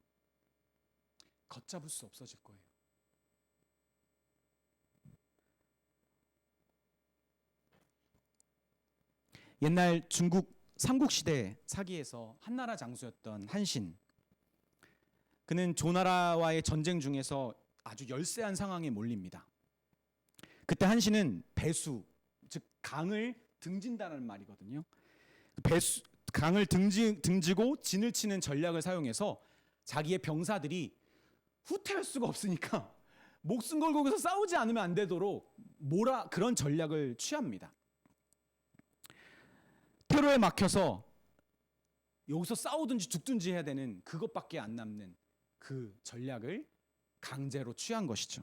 Speaker 1: 걷잡을 수 없어질 거예요. 옛날 중국 삼국시대 사기에서 한나라 장수였던 한신, 그는 조나라와의 전쟁 중에서 아주 열세한 상황에 몰립니다. 그때 한신은 배수, 즉 강을 등진다는 말이거든요. 강을 등지고 진을 치는 전략을 사용해서 자기의 병사들이 후퇴할 수가 없으니까 목숨 걸고 거기서 싸우지 않으면 안 되도록 그런 전략을 취합니다. 테러에 막혀서 여기서 싸우든지 죽든지 해야 되는 그것밖에 안 남는 그 전략을 강제로 취한 것이죠.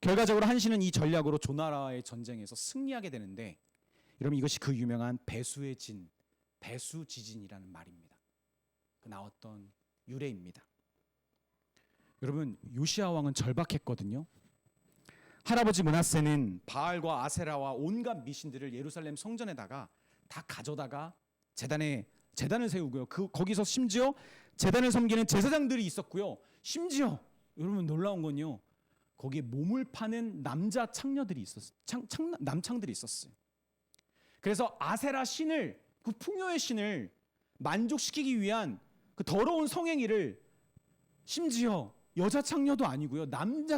Speaker 1: 결과적으로 한신은 이 전략으로 조나라의 전쟁에서 승리하게 되는데, 여러분 이것이 그 유명한 배수의 진, 배수지진이라는 말입니다. 그 나왔던 유래입니다. 여러분 요시야 왕은 절박했거든요. 할아버지 므낫세는 바알과 아세라와 온갖 미신들을 예루살렘 성전에다가 다 가져다가 재단을 세우고요. 거기서 심지어 재단을 섬기는 제사장들이 있었고요. 심지어 여러분 놀라운 건요. 거기에 몸을 파는 남자 창녀들이 남창들이 있었어요. 그래서 아세라 신을, 그 풍요의 신을 만족시키기 위한 그 더러운 성행위를 심지어 여자 창녀도 아니고요. 남자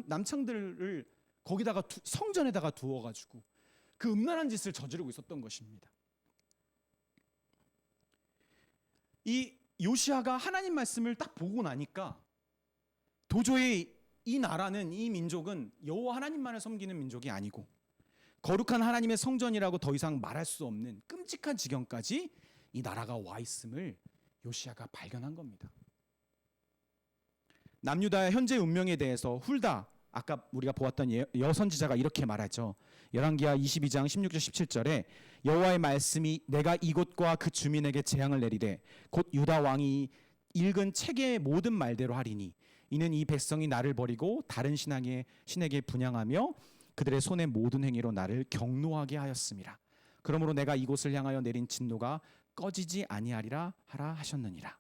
Speaker 1: 남창들을 거기다가 성전에다가 두어가지고 그 음란한 짓을 저지르고 있었던 것입니다. 이 요시야가 하나님 말씀을 딱 보고 나니까 도저히 이 나라는, 이 민족은 여호와 하나님만을 섬기는 민족이 아니고 거룩한 하나님의 성전이라고 더 이상 말할 수 없는 끔찍한 지경까지 이 나라가 와 있음을 요시야가 발견한 겁니다. 남유다의 현재 운명에 대해서 훌다, 아까 우리가 보았던 여선지자가 이렇게 말하죠. 열왕기하 22장 16절 17절에 여호와의 말씀이 내가 이곳과 그 주민에게 재앙을 내리되 곧 유다 왕이 읽은 책의 모든 말대로 하리니 이는 이 백성이 나를 버리고 다른 신에게 분향하며 그들의 손의 모든 행위로 나를 경노하게 하였음이라. 그러므로 내가 이곳을 향하여 내린 진노가 꺼지지 아니하리라 하라 하셨느니라.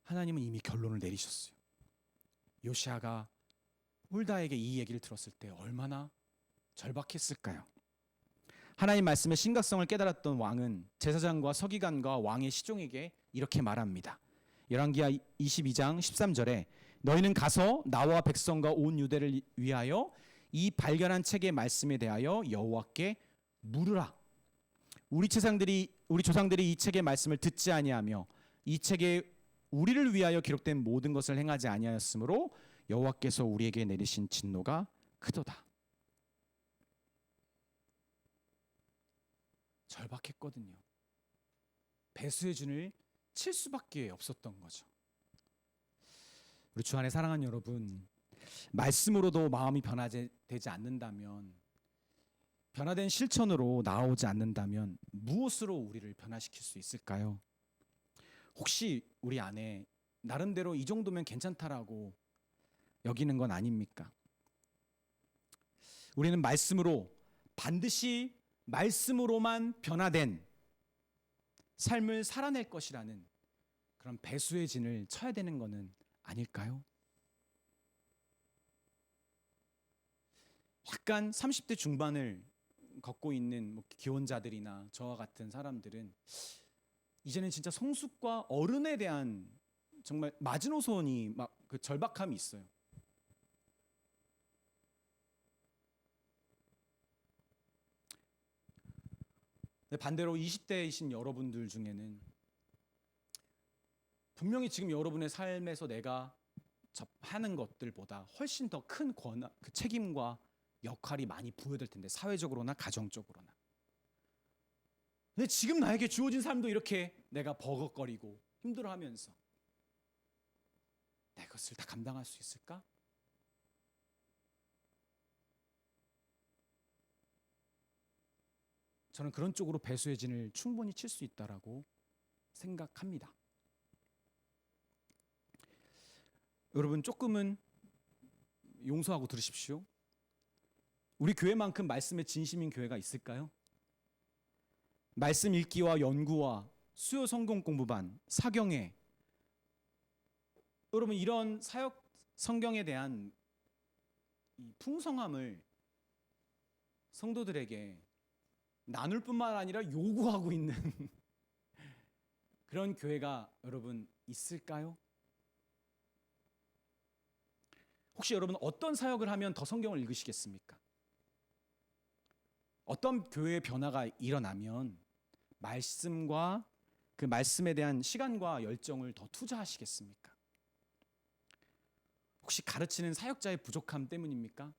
Speaker 1: 하나님은 이미 결론을 내리셨어요. 요시야가 훌다에게 이 얘기를 들었을 때 얼마나 절박했을까요? 하나님 말씀의 심각성을 깨달았던 왕은 제사장과 서기관과 왕의 시종에게 이렇게 말합니다. 열왕기하 22장 13절에 너희는 가서 나와 백성과 온 유대를 위하여 이 발견한 책의 말씀에 대하여 여호와께 물으라. 우리 조상들이 이 책의 말씀을 듣지 아니하며 이 책에 우리를 위하여 기록된 모든 것을 행하지 아니하였으므로 여호와께서 우리에게 내리신 진노가 크도다. 절박했거든요. 배수의 준을 칠 수밖에 없었던 거죠. 우리 주 안에 사랑하는 여러분, 말씀으로도 마음이 변화되지 않는다면, 변화된 실천으로 나오지 않는다면 무엇으로 우리를 변화시킬 수 있을까요? 혹시 우리 안에 나름대로 이 정도면 괜찮다라고 여기는 건 아닙니까? 우리는 말씀으로, 반드시 말씀으로만 변화된 삶을 살아낼 것이라는 그런 배수의 진을 쳐야 되는 것은 아닐까요? 약간 30대 중반을 걷고 있는 기혼자들이나 저와 같은 사람들은 이제는 진짜 성숙과 어른에 대한 정말 마지노선이 막 그 절박함이 있어요. 근데 반대로 20대이신 여러분들 중에는 분명히 지금 여러분의 삶에서 내가 하는 것들보다 훨씬 더 큰 권한, 그 책임과 역할이 많이 부여될 텐데, 사회적으로나 가정적으로나. 근데 지금 나에게 주어진 삶도 이렇게 내가 버겁거리고 힘들어하면서 내가 그것을 다 감당할 수 있을까? 저는 그런 쪽으로 배수의 진을 충분히 칠 수 있다라고 생각합니다. 여러분, 조금은 용서하고 들으십시오. 우리 교회만큼 말씀에 진심인 교회가 있을까요? 말씀 읽기와 연구와 수요 성경 공부반, 사경회, 여러분 이런 사역 성경에 대한 이 풍성함을 성도들에게 나눌 뿐만 아니라 요구하고 있는 그런 교회가 여러분 있을까요? 혹시 여러분 어떤 사역을 하면 더 성경을 읽으시겠습니까? 어떤 교회의 변화가 일어나면 말씀과 그 말씀에 대한 시간과 열정을 더 투자하시겠습니까? 혹시 가르치는 사역자의 부족함 때문입니까?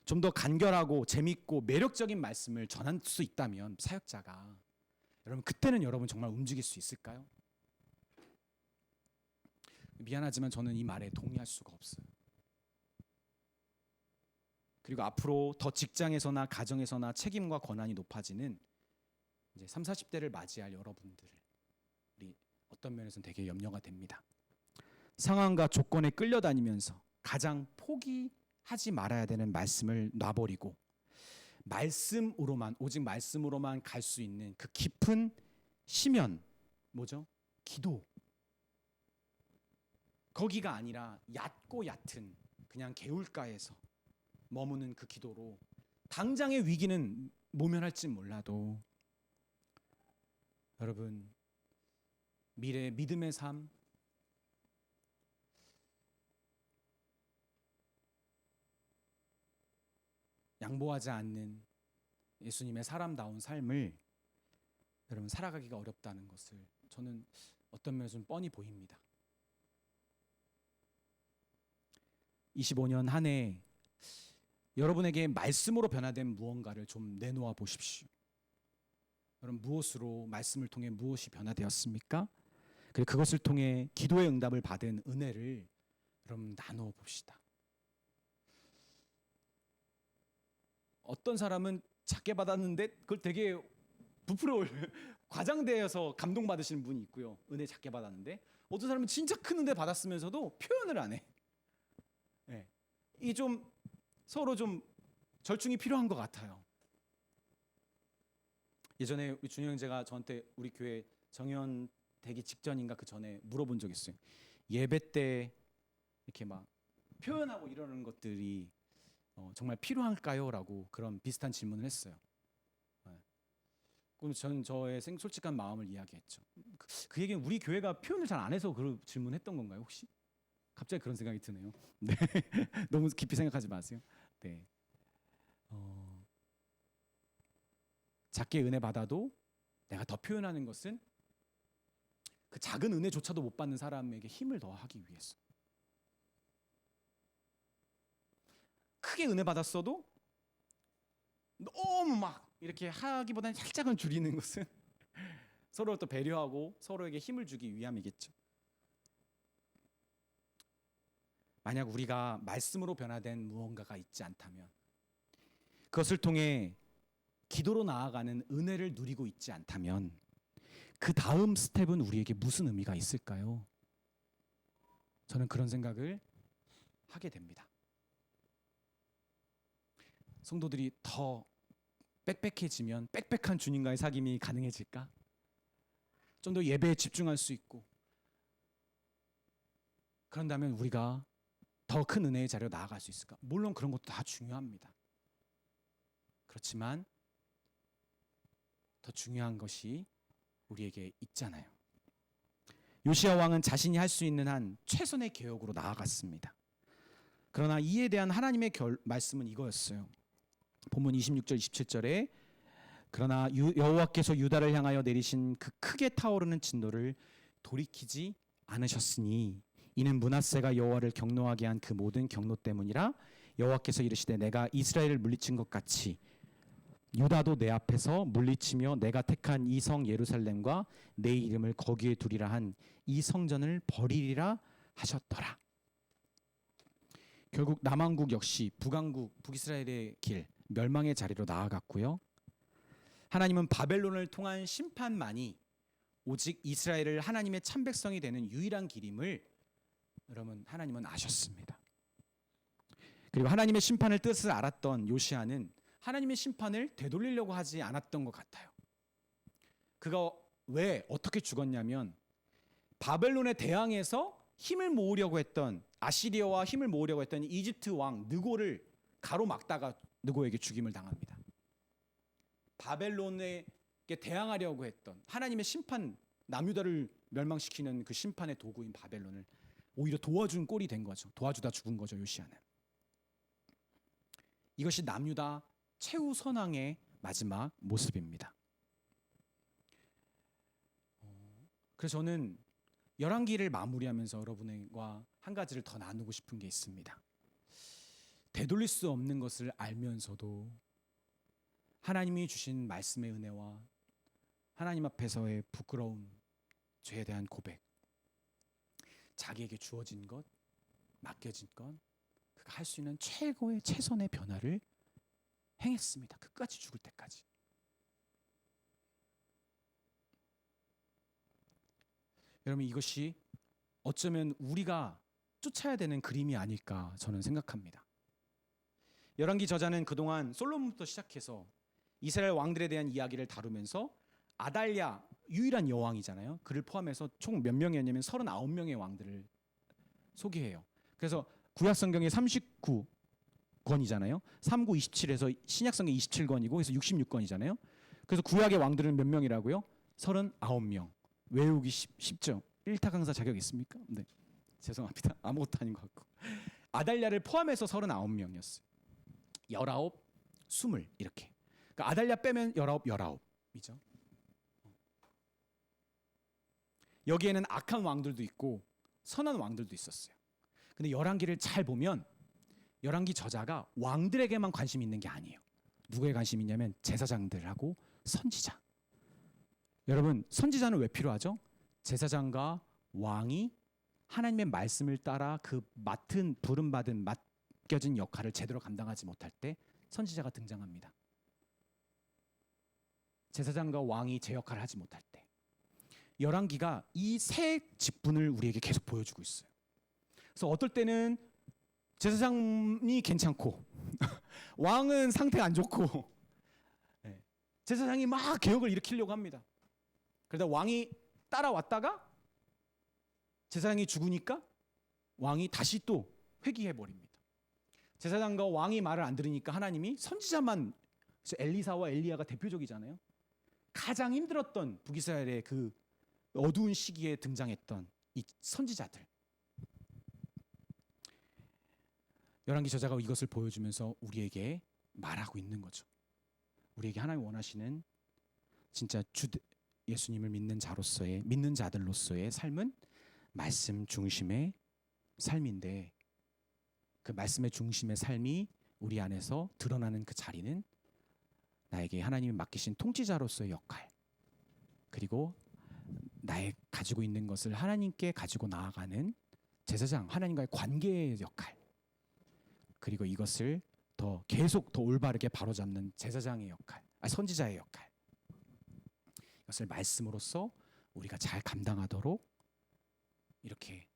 Speaker 1: 좀 더 간결하고 재밌고 매력적인 말씀을 전할 수 있다면 사역자가, 여러분 그때는 여러분 정말 움직일 수 있을까요? 미안하지만 저는 이 말에 동의할 수가 없어요. 그리고 앞으로 더 직장에서나 가정에서나 책임과 권한이 높아지는 이제 30, 40대를 맞이할 여러분들이 어떤 면에서는 되게 염려가 됩니다. 상황과 조건에 끌려다니면서 가장 포기하지 말아야 되는 말씀을 놔버리고 말씀으로만, 오직 말씀으로만 갈 수 있는 그 깊은 심연, 뭐죠? 기도. 거기가 아니라 얕고 얕은 그냥 개울가에서 머무는 그 기도로 당장의 위기는 모면할지 몰라도 여러분 미래 믿음의 삶, 양보하지 않는 예수님의 사람다운 삶을 여러분 살아가기가 어렵다는 것을 저는 어떤 면에서는 뻔히 보입니다. 25년 한 해 여러분에게 말씀으로 변화된 무언가를 좀 내놓아 보십시오. 여러분 무엇으로, 말씀을 통해 무엇이 변화되었습니까? 그리고 그것을 통해 기도의 응답을 받은 은혜를 여러분 나누어 봅시다. 어떤 사람은 작게 받았는데 그걸 되게 부풀어 과장되어서 감동받으시는 분이 있고요. 은혜 작게 받았는데 어떤 사람은 진짜 큰 은혜 받았으면서도 표현을 안 해. 네. 이 좀 서로 좀 절충이 필요한 것 같아요. 예전에 우리 준영 형제가 저한테 우리 교회 정연 되기 직전인가 그 전에 물어본 적 있어요. 예배 때 이렇게 막 표현하고 이러는 것들이 정말 필요할까요? 라고 그런 비슷한 질문을 했어요. 그럼 저는 저의 솔직한 마음을 이야기했죠. 그 얘기는 우리 교회가 표현을 잘 안 해서 그 질문했던 건가요 혹시? 갑자기 그런 생각이 드네요. 네. 너무 깊이 생각하지 마세요. 네. 작게 은혜 받아도 내가 더 표현하는 것은 그 작은 은혜조차도 못 받는 사람에게 힘을 더하기 위해서. 크게 은혜 받았어도 너무 막 이렇게 하기보다는 살짝은 줄이는 것은 서로 또 배려하고 서로에게 힘을 주기 위함이겠죠. 만약 우리가 말씀으로 변화된 무언가가 있지 않다면, 그것을 통해 기도로 나아가는 은혜를 누리고 있지 않다면 그 다음 스텝은 우리에게 무슨 의미가 있을까요? 저는 그런 생각을 하게 됩니다. 성도들이 더 빽빽해지면 빽빽한 주님과의 사귐이 가능해질까? 좀 더 예배에 집중할 수 있고, 그런다면 우리가 더 큰 은혜의 자리로 나아갈 수 있을까? 물론 그런 것도 다 중요합니다. 그렇지만 더 중요한 것이 우리에게 있잖아요. 요시야 왕은 자신이 할 수 있는 한 최선의 개혁으로 나아갔습니다. 그러나 이에 대한 하나님의 말씀은 이거였어요. 본문 26절 27절에 그러나 여호와께서 유다를 향하여 내리신 그 크게 타오르는 진노를 돌이키지 않으셨으니 이는 므낫세가 여호와를 경노하게 한 그 모든 경노 때문이라. 여호와께서 이르시되 내가 이스라엘을 물리친 것 같이 유다도 내 앞에서 물리치며 내가 택한 이 성 예루살렘과 내 이름을 거기에 두리라 한 이 성전을 버리리라 하셨더라. 결국 남왕국 역시 북이스라엘의 길, 멸망의 자리로 나아갔고요. 하나님은 바벨론을 통한 심판만이 오직 이스라엘을 하나님의 참 백성이 되는 유일한 길임을 여러분 하나님은 아셨습니다. 그리고 하나님의 심판을 뜻을 알았던 요시아는 하나님의 심판을 되돌리려고 하지 않았던 것 같아요. 그가 왜 어떻게 죽었냐면 바벨론에 대항해서 힘을 모으려고 했던 아시리아와 힘을 모으려고 했던 이집트 왕 느고를 가로막다가 느고에게 죽임을 당합니다. 바벨론에 대항하려고 했던 하나님의 심판, 남유다를 멸망시키는 그 심판의 도구인 바벨론을 오히려 도와준 꼴이 된 거죠. 도와주다 죽은 거죠, 요시아는. 이것이 남유다 최후 선왕의 마지막 모습입니다. 그래서 저는 열왕기를 마무리하면서 여러분과 한 가지를 더 나누고 싶은 게 있습니다. 되돌릴 수 없는 것을 알면서도 하나님이 주신 말씀의 은혜와 하나님 앞에서의 부끄러움, 죄에 대한 고백, 자기에게 주어진 것, 맡겨진 것, 그가 할 수 있는 최고의 최선의 변화를 행했습니다. 끝까지 죽을 때까지. 여러분, 이것이 어쩌면 우리가 쫓아야 되는 그림이 아닐까 저는 생각합니다. 열왕기 저자는 그동안 솔로몬부터 시작해서 이스라엘 왕들에 대한 이야기를 다루면서 아달랴, 유일한 여왕이잖아요. 그를 포함해서 총 몇 명이었냐면 39명의 왕들을 소개해요. 그래서 구약 성경에 39권이잖아요. 39, 27에서 신약 성경 27권이고 그래서 66권이잖아요. 그래서 구약의 왕들은 몇 명이라고요? 39명. 외우기 쉽죠? 1타 강사 자격 있습니까? 네. 죄송합니다. 아무것도 아닌 것 같고. 아달랴를 포함해서 39명이었어요. 19, 20 이렇게. 그러니까 아달랴 빼면 19이죠. 여기에는 악한 왕들도 있고 선한 왕들도 있었어요. 근데 열왕기를 잘 보면 열왕기 저자가 왕들에게만 관심이 있는 게 아니에요. 누구에 관심이 있냐면 제사장들하고 선지자. 여러분, 선지자는 왜 필요하죠? 제사장과 왕이 하나님의 말씀을 따라 그 부름받은 맡겨진 역할을 제대로 감당하지 못할 때 선지자가 등장합니다. 제사장과 왕이 제 역할을 하지 못할 때. 열왕기가 이 세 직분을 우리에게 계속 보여주고 있어요. 그래서 어떨 때는 제사장이 괜찮고 왕은 상태가 안 좋고 제사장이 막 개혁을 일으키려고 합니다. 그러다 왕이 따라왔다가 제사장이 죽으니까 왕이 다시 또 회귀해 버립니다. 제사장과 왕이 말을 안 들으니까 하나님이 선지자만, 엘리사와 엘리야가 대표적이잖아요. 가장 힘들었던 북이스라엘의 그 어두운 시기에 등장했던 이 선지자들. 열왕기 저자가 이것을 보여주면서 우리에게 말하고 있는 거죠. 우리에게 하나님 원하시는 진짜 예수님을 믿는 자들로서의 삶은 말씀 중심의 삶인데, 그 말씀의 중심의 삶이 우리 안에서 드러나는 그 자리는 나에게 하나님이 맡기신 통치자로서의 역할, 그리고 나의 가지고 있는 것을 하나님께 가지고 나아가는 제사장, 하나님과의 관계의 역할, 그리고 이것을 계속 더 올바르게 바로잡는 제사장의 역할, 선지자의 역할, 이것을 말씀으로써 우리가 잘 감당하도록 이렇게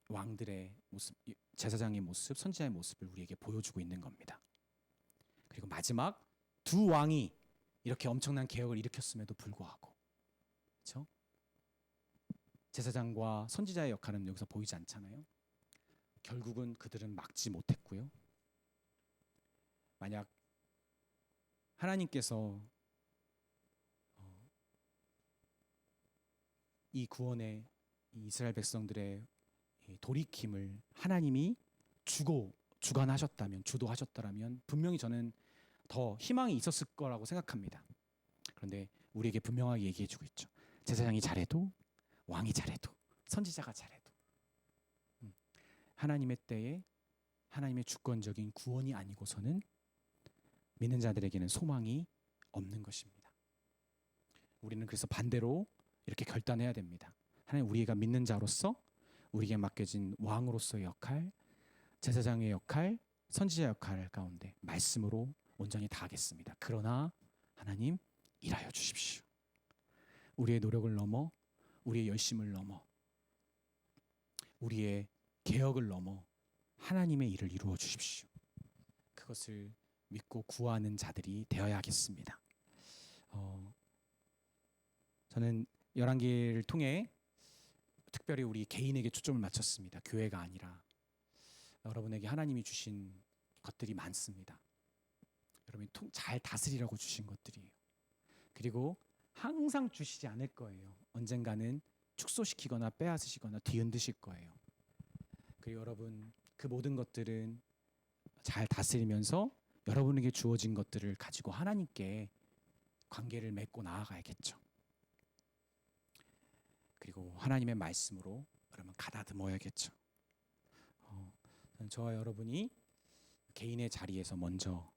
Speaker 1: 왕들의 모습, 제사장의 모습, 선지자의 모습을 우리에게 보여주고 있는 겁니다. 그리고 마지막 두 왕이 이렇게 엄청난 개혁을 일으켰음에도 불구하고, 그렇죠? 제사장과 선지자의 역할은 여기서 보이지 않잖아요. 결국은 그들은 막지 못했고요. 만약 하나님께서 이 구원의 이스라엘 백성들의 돌이킴을 하나님이 주도하셨다면 분명히 저는 더 희망이 있었을 거라고 생각합니다. 그런데 우리에게 분명하게 얘기해주고 있죠. 제사장이 잘해도, 왕이 잘해도, 선지자가 잘해도 하나님의 때에 하나님의 주권적인 구원이 아니고서는 믿는 자들에게는 소망이 없는 것입니다. 우리는 그래서 반대로 이렇게 결단해야 됩니다. 하나님, 우리가 믿는 자로서 우리에게 맡겨진 왕으로서의 역할, 제사장의 역할, 선지자 역할 가운데 말씀으로 온전히 다하겠습니다. 그러나 하나님, 일하여 주십시오. 우리의 노력을 넘어, 우리의 열심을 넘어, 우리의 개혁을 넘어 하나님의 일을 이루어 주십시오. 그것을 믿고 구하는 자들이 되어야 하겠습니다. 저는 열왕기를 통해 특별히 우리 개인에게 초점을 맞췄습니다. 교회가 아니라 여러분에게 하나님이 주신 것들이 많습니다. 여러분이 잘 다스리라고 주신 것들이에요. 그리고 항상 주시지 않을 거예요. 언젠가는 축소시키거나 빼앗으시거나 뒤흔드실 거예요. 그리고 여러분, 그 모든 것들은 잘 다스리면서 여러분에게 주어진 것들을 가지고 하나님께 관계를 맺고 나아가야겠죠. 그리고 하나님의 말씀으로 여러분 가다듬어야겠죠. 저와 여러분이 개인의 자리에서 먼저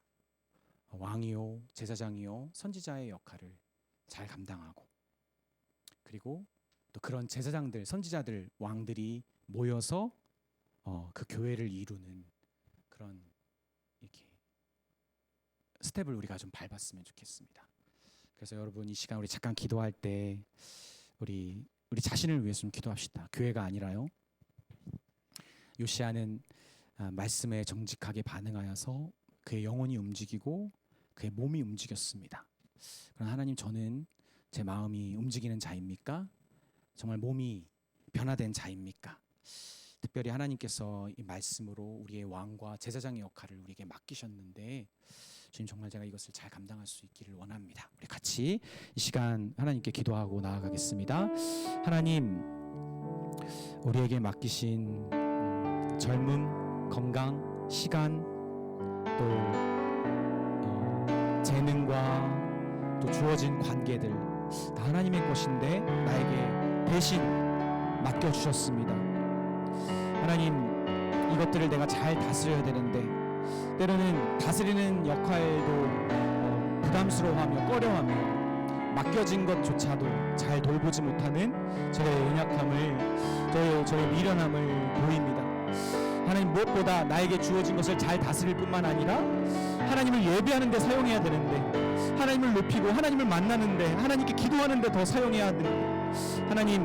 Speaker 1: 왕이요, 제사장이요, 선지자의 역할을 잘 감당하고, 그리고 또 그런 제사장들, 선지자들, 왕들이 모여서 그 교회를 이루는 그런 이렇게 스텝을 우리가 좀 밟았으면 좋겠습니다. 그래서 여러분, 이 시간 우리 잠깐 기도할 때 우리 자신을 위해서 좀 기도합시다. 교회가 아니라요. 요시야는 말씀에 정직하게 반응하여서 그의 영혼이 움직이고 그의 몸이 움직였습니다. 그러나 하나님, 저는 제 마음이 움직이는 자입니까? 정말 몸이 변화된 자입니까? 특별히 하나님께서 이 말씀으로 우리의 왕과 제사장의 역할을 우리에게 맡기셨는데, 주님, 정말 제가 이것을 잘 감당할 수 있기를 원합니다. 우리 같이 이 시간 하나님께 기도하고 나아가겠습니다. 하나님, 우리에게 맡기신 젊음, 건강, 시간, 또 재능과 또 주어진 관계들 다 하나님의 것인데 나에게 대신 맡겨주셨습니다. 하나님, 이것들을 내가 잘 다스려야 되는데 때로는 다스리는 역할도 부담스러워하며 꺼려하며 맡겨진 것조차도 잘 돌보지 못하는 저의 연약함을, 저의 미련함을 보입니다. 하나님, 무엇보다 나에게 주어진 것을 잘 다스릴 뿐만 아니라 하나님을 예배하는 데 사용해야 되는데, 하나님을 높이고 하나님을 만나는데, 하나님께 기도하는 데 더 사용해야 되는데, 하나님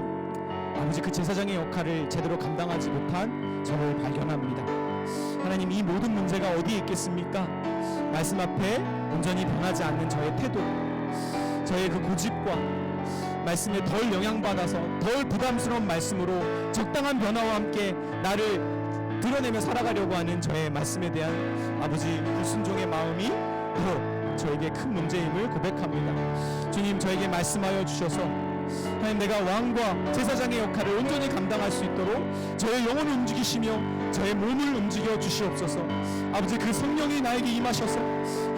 Speaker 1: 아버지, 그 제사장의 역할을 제대로 감당하지 못한 저를 발견합니다. 하나님, 이 모든 문제가 어디에 있겠습니까? 말씀 앞에 온전히 변하지 않는 저의 태도, 저의 그 고집과 말씀에 덜 영향받아서 덜 부담스러운 말씀으로 적당한 변화와 함께 나를 드러내며 살아가려고 하는 저의 말씀에 대한 아버지 불순종의 마음이 바로 저에게 큰 문제임을 고백합니다. 주님, 저에게 말씀하여 주셔서 하나님, 내가 왕과 제사장의 역할을 온전히 감당할 수 있도록 저의 영혼을 움직이시며 저의 몸을 움직여 주시옵소서. 아버지, 그 성령이 나에게 임하셔서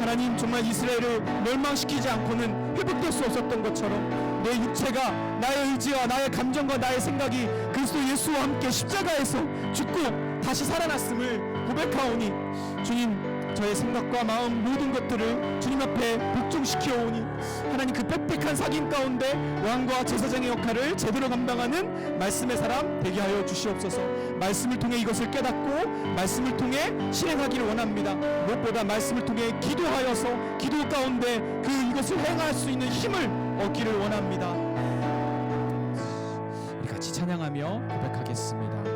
Speaker 1: 하나님, 정말 이스라엘을 멸망시키지 않고는 회복될 수 없었던 것처럼 내 육체가, 나의 의지와 나의 감정과 나의 생각이 그리스도 예수와 함께 십자가에서 죽고 다시 살아났음을 고백하오니, 주님, 저의 생각과 마음 모든 것들을 주님 앞에 복종시켜오니 하나님, 그 빽빽한 사귐 가운데 왕과 제사장의 역할을 제대로 감당하는 말씀의 사람 되게 하여 주시옵소서. 말씀을 통해 이것을 깨닫고 말씀을 통해 실행하기를 원합니다. 무엇보다 말씀을 통해 기도하여서 기도 가운데 이것을 행할 수 있는 힘을 얻기를 원합니다. 우리 같이 찬양하며 고백하겠습니다.